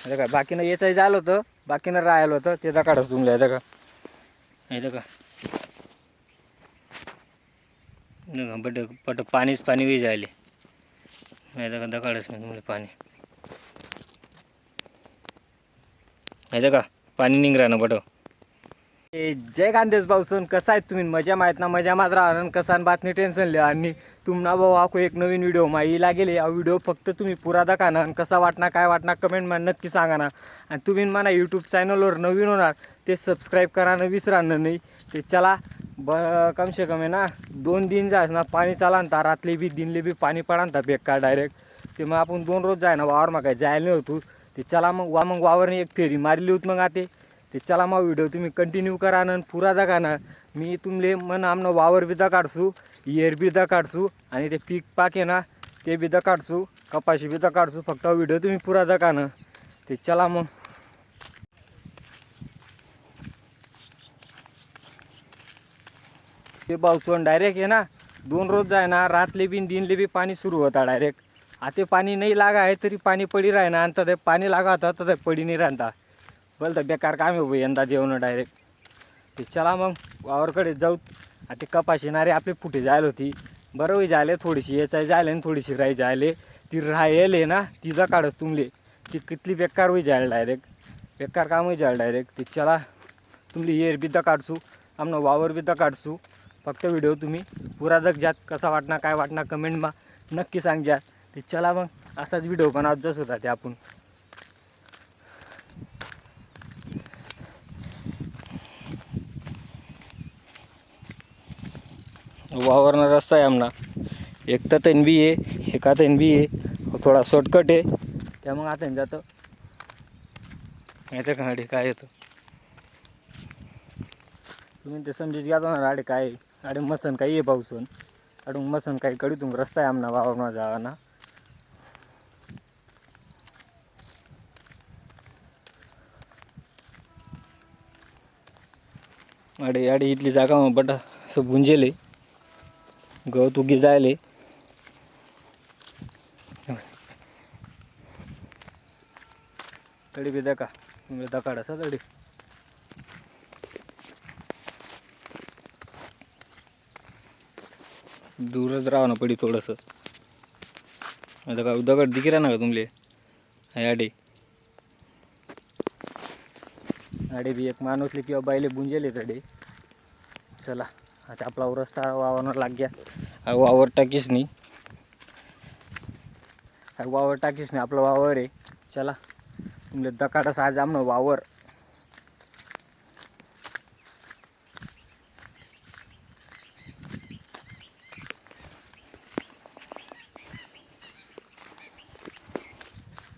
हे का बाकीनं याचं झालं होतं, बाकीनं राहिलं होतं ते दकाडच तुमल्या का हे का बट पट पाणीच पाणी वी जायले नाही का दकाडच तुमले पाणी नाही का पाणी निघ ना बट जय खानदेश भाऊसन कसा आहेत तुम्ही मजा माहीत ना मजा मात्र आनंद कसा बातमी टेन्शन लिहा आणि तुम्हाला भाऊ आखो एक नवीन व्हिडिओ माही लागेल हा व्हिडिओ फक्त तुम्ही पुरा दाखा ना कसा वाटणार काय वाटणार कमेंट मध्ये नक्की सांगा ना आणि तुम्ही म्हणा यूट्यूब चॅनलवर नवीन होणार ते सबस्क्राईब करायला विसरणार नाही ते चला कम से कम आहे ना 2 दिन जायस ना पाणी चाला ना रातले बी दिनले बी पाणी पडा ना बेकार डायरेक्ट ते मग आपण 2 रोज जाय ना वावर मग काय जायला नाही होतो ते चला मग वावरने एक फेरी मारली होत मग आते ते चला मग व्हिडिओ तुम्ही कंटिन्यू करा ना पुरा दाखा ना मी तुमले मन आमनं वावर बी काढसू इयर बी काढसू आणि ते पीक पाक आहे ना ते बी काढसू कपाशी बी काढसू फक्त व्हिडिओ तुम्ही पुरा दाखा ना ते चला मग ते पावसून डायरेक्ट आहे ना 2 रोज जाय ना रातले बी दिनले बी पाणी सुरू होता डायरेक्ट आता पाणी नाही लागा आहे तरी पाणी पडी राही ना आणि ते पाणी लागा होता तर ते पडी नाही राहता बोल तर बेकार काम आहे यंदा जेवण डायरेक्ट ते चला मग वावरकडे जाऊ आता कपाशी नारे आपले फुटे जायला होती बरोबर जायले थोडीशी याचाय जायले आणि थोडीशी राही जायले ती राहिले ना तिचा काढच तुमले ती कितली बेकार होई जायला डायरेक्ट बेकार काम होई जायला डायरेक्ट ते चला तुमली येर बिद्दा काढसू आमनं वावर बिद्दा काढसू फक्त व्हिडिओ तुम्ही पुरा दक जात कसा वाटणार काय वाटणार कमेंटमा नक्की सांगजा ते चला मग असाच व्हिडिओ बनवत जस होता ते आपण वावरना रस्ता आहे आमना एक तर तन बी आहे एका तन बी आहे थोडा शॉर्टकट आहे त्या मग आता जातं येतं का अडे काय येतं तुम्ही ते समजीच घ्या ना अडे काय अडे मसन काही आहे पाऊसन अडून मसन काही कडी तुम रस्ता आहे आमना वावरना जावा ना अडे अडे इथली जागा मग बट असं गुंजेले गवत उगी जायले तडी बी दका तुम्ही दकाड असा तडी दूरच राहा ना पडी थोडंसं आता का दगड दिकी ना का तुमले आडे आडे बी एक माणूसले किंवा बाईले बुंजेले तडे चला आता आपला रस्ता वावरणार लाग गया वावर टाकीस नाही वावर टाकीस नाही आपला वावर आहे चला तुमले दकाडस आज आमनं वावर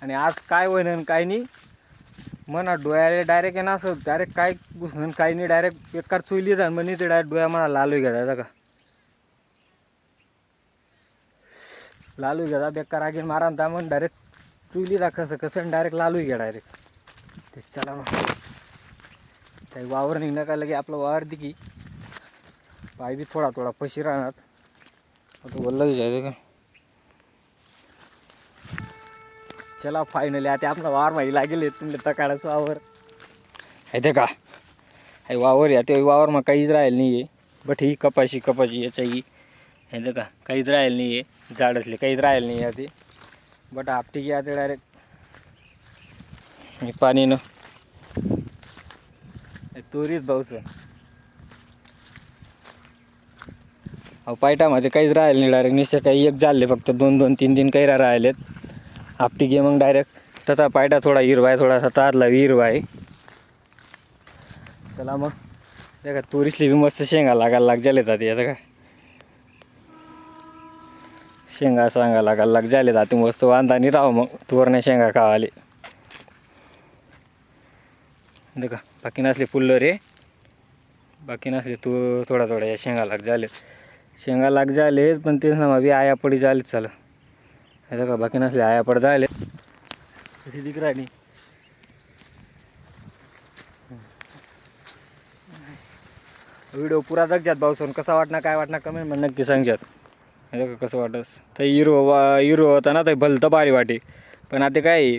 आणि आज काय होईन काय नाही म्हणा डोळ्याला डायरेक्ट आहे ना असं डायरेक्ट काय घुसणं काही नाही डायरेक्ट बेकार चुईली जाण म्हणे ते डायरेक्ट डोळ्या मला लालू घ्या का लालू घ्या बेकार आगे मारा ना मग डायरेक्ट चुईली जा कसं कसं डायरेक्ट लालू घ्या डायरेक्ट ते चला मग काही वावर निघणं का लगे आपलं वावर दिकी पाय बी थोडा थोडा पशी राहणार आता वल्ल जायचं का चला फायनली आता आपला वावर माहिती लागेल तुमच्या तकाडाचं वावर आहे का हे वावर या ते वावर मग काहीच राहील नाही आहे बट ही कपाशी याच्याही आहे का काहीच राहील नाही आहे झाड असले काहीच राहील नाही आहे ते बट आपटी घ्या ते डायरेक्ट पाणी न तोरीत भाऊस अहो पायटामध्ये काहीच राहील नाही डायरेक्ट निश्चय काही एक झाले फक्त 2-2 3 काही राहिलेत आपटी घे मग डायरेक्ट तथा पायटा थोडा हिरवा आहे थोडासा तारला हिरवा आहे चला मग त्या का तोरीसली बी मस्त शेंगा लागायला लाग झाले जाते आता काय शेंगा सांगा लागायला लाग झाले जाते मस्त वांदा नाही राव मग तोरण्या शेंगा खावाले का बाकी नसले फुल्ल रे बाकी नसले तू थोडा थोडा या शेंगा लाग झाले पण ते ना बी आया पडी झाले चला हे का बाकी नसले आया पड झाले कशी दिक राहिली व्हिडिओ पुरा दाखजात भाऊसन कसा वाटणार काय वाटणार कमेंट मध्ये नक्की सांगजात हे का कसं वाटस तर हिरो होता ना तर भलतं भारी वाटे पण आता काय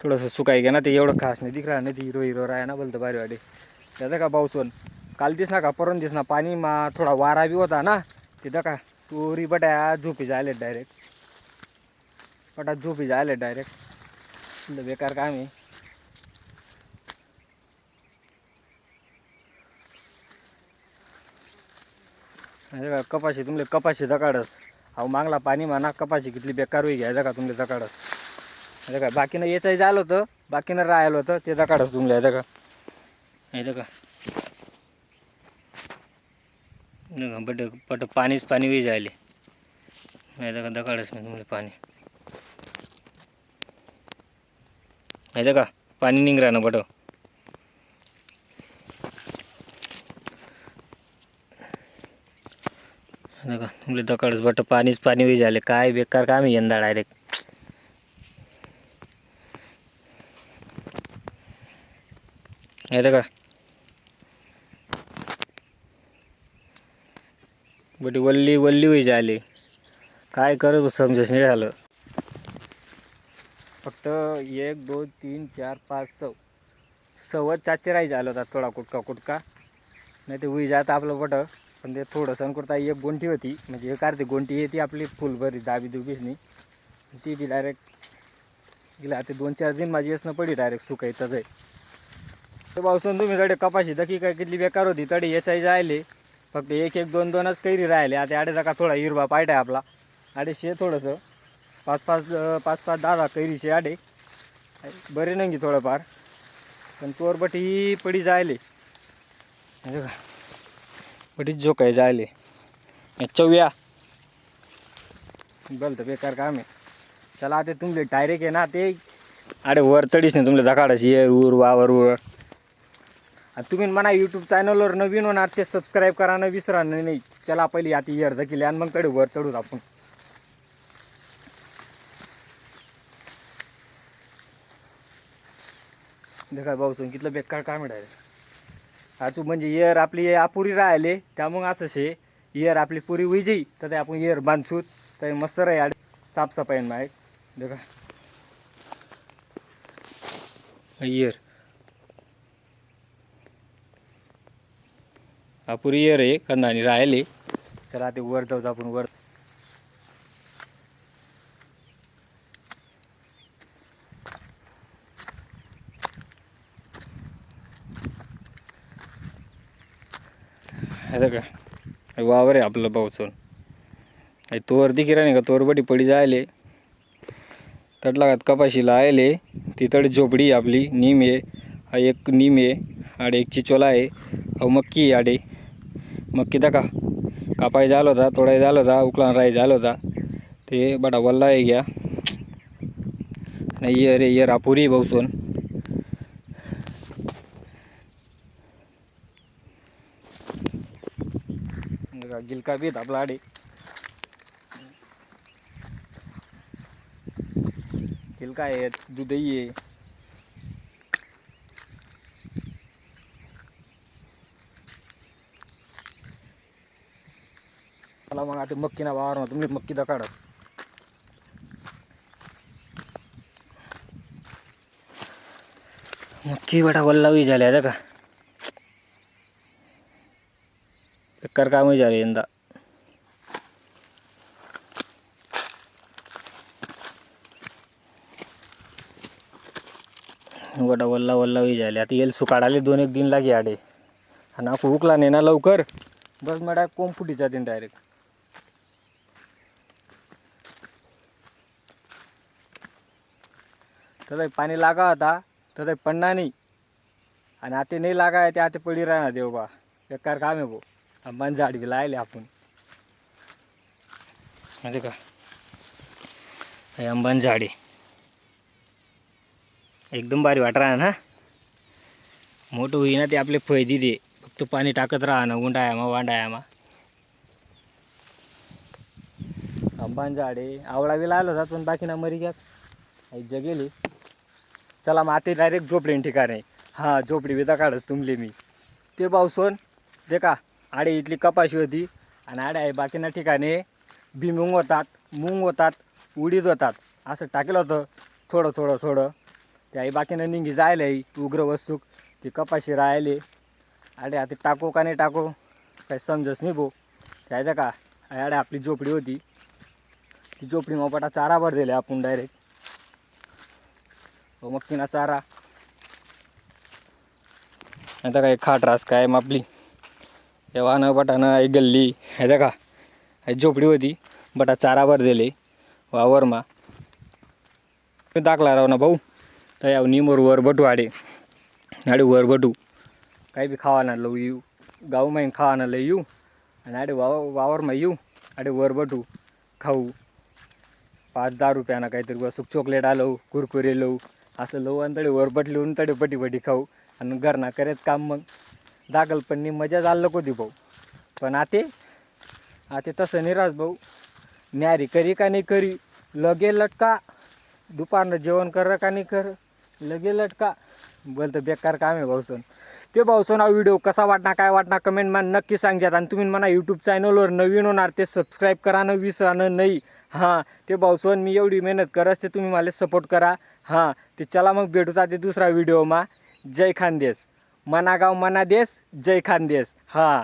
थोडंसं सुकाई घ्या ना, ते एवढं खास नाही दिख रहा नाही, ते हिरो हिरो राहा ना बोलतं भारी वाटे त्याचा का पाऊसन काल दिसना का परत दिसना पाणी मा थोडा वारा बी होता ना, तिथं का तोरी बटा झोपी जायले डायरेक्ट, पटात झोपी जायले डायरेक्ट, बेकार काम आहे. हे का कपाशी तुमले कपाशी दकाडस अहो मागला पाणी म्हणा कपाशी कितली बेकार होई घ्यायचं का तुमले दकाडस. हे का बाकीनं याचंही झालं होतं, बाकीनं राहिलं होतं ते दकाडस तुमले. हे का हे का बट पट पाणीच पाणी होई जायले, नाही का दकाडस मी तुमले पाणी. हे का पाणी निघ रहा ना बट का तुमले दकाडस बट पाणीच पाणी होई जायले. काय बेकार काम आहे यंदा डायरेक्ट. हे का बट वल्ली वल्ली होई जायले, काय कर समजच नाही झालं. फक्त 1 2 3 4 5 सवत चाचे राही झालं होता थोडा कुटका कुटका, नाही ते होई जात आपलं बट. पण ते थोडंसं करता एक गोंटी होती, म्हणजे एक अर्धी गोंटी येते आपली फुल भरी दाबी दुबीसनी, ती बी डायरेक्ट गेला. आता 2-4 दिन माझी असणं पडी डायरेक्ट सुकायचं आहे. तर पावसून तुम्ही कडे कपाशी दकी काय किती बेकार होती तडी याचाही जायले. फक्त 1-1 2-2च कैरी राहिले. आता आडे का थोडा हिरवा पायट आहे आपला, आडेशे थोडंसं 5-5 कैरीशे आडे बरे नंगी थोडंफार, पण तोर बटी पडी जायले. का बटीच जो काय जायले चव्या बल तर बेकार काम आहे. चला आता तुमले डायरेक्ट आहे ना ते आडे वर चढीस नाही तुमले दखाडस ये उर वावर उर. तुम्ही म्हणा यूट्यूब चॅनलवर नवीन होणार ते सबस्क्राईब करा ना विसरा नाही. चला पहिली आता इयर दखिले आणि मग कडे वर चढूत आपण. देखा भाऊसून कितलं बेकार काम आहे डायरेक्ट. आजू म्हणजे इयर आपली अपुरी राहिले त्यामुळे असं शे इयर आपली पुरी होई जाई तर ते आपण इयर बांधसूत तर मस्त राही साफसफाई माहीत. देखा इयर अपुरी इयर आहे कंदानी राहिले. चला ते वर जाऊ आपण वर. हे का वावर आहे आपलं पावसून तोवर दिखी राही का तोवर बटी पडी जायले. तट लागत कपाशीला आयले ती तड झोपडी आपली नीम आहे. हा एक नीम आहे आडे एक चिचोला आहे. अहो मक्की आडे मक्की दाखा कापाई झाला होता तोडाई झाला होता उकळा राई झाला होता ते बडा वल्ला आहे गया नाही ये रे ये रापुरी भाऊसून. गिलका बीत आपला आडे गिलका आहे दूधही आहे. मला मग आता मक्की ना वावर तुम्ही मक्की दकाड मक्की बटा वल्ला होई झाल्या का बेकार काम झाले यंदा. बटा वल्ला वल्ला होई झाले. आता येल सुकाडाले 2-1 दिन लागे आडे आणि आपण उकला नाही ना लवकर बस मग कोंब फुटी जाते डायरेक्ट. तर पाणी लागा होता तर पडणार नाही आणि आता नाही लागा आहे ते आता पडी राहणार देव बा. बेकार काम आहे भाऊ. आंबान झाड बी लायले आपण माहिती का हे आंबान झाडे एकदम भारी वाट राहा ना. मोठं होईना ते आपले फैदी दे फक्त पाणी टाकत राहा ना उंडायामा वांडायामा. आंबान झाडे आवळा बी लावला होता पण बाकी ना मरी घ्या जगेली. चला मग आता डायरेक्ट झोपडी ठिकाणी. हां झोपडी विदा काढच तुमले मी ते पावसून दे का आडे इथली कपाशी होती आणि आडे आहे बाकीना ठिकाणी भुईमुग होतात मूग होतात उडीद होतात असं टाकलं होतं थोडं थोडं थोडं. त्याही बाकीनं निघी जायला उग्र वस्तू ती कपाशी राहिले. अरे आता टाको का नाही टाको काही समजच नाही भाऊ. त्याचं का अरे आपली झोपडी होती ती झोपडी मोपाटा चारा भर दिले आपण डायरेक्ट. हो मग तिना चारा आता काय खाट रास काय मग आपली येवानं बटानं आई गल्ली ह्याचं का झोपडी होती बटा चारा भर दिले वावरमा दाखला राव ना भाऊ. तर याव निमोर वर बटू आडे वर बटू काही बी खावाना लऊ येऊ गाऊ माहीन खावाना लय येऊ आणि आडे वावरमा येऊ आडे वर बटू खाऊ. 5-10 रुपयानं काहीतरी वस्तू चॉकलेट आलो कुरकुरे लऊ असं लऊ आणि तडे वर बटलीहून तडे पटी खाऊ आणि घरना करत काम. मग दाखल पण नी मजा झालं होती भाऊ. पण आते तसं नाही राहत भाऊ. न्यारी करी का नाही करी लगे लटका दुपारनं जेवण कर का नाही कर लगे लटका बोलतं बेकार काम आहे भाऊसन. ते भाऊसन हा व्हिडिओ कसा वाटणार काय वाटणार कमेंटमध्ये नक्की सांगतात. आणि तुम्ही म्हणा यूट्यूब चॅनलवर नवीन होणार ते सबस्क्राईब करा विसरानं नाही. हां ते भाऊसन मी एवढी मेहनत करस ते तुम्ही मला सपोर्ट करा. हां ते चला मग भेटूचा ते दुसरा व्हिडिओ मा. जय खानदेश मना गाव मना देश जय खानदेश. हां.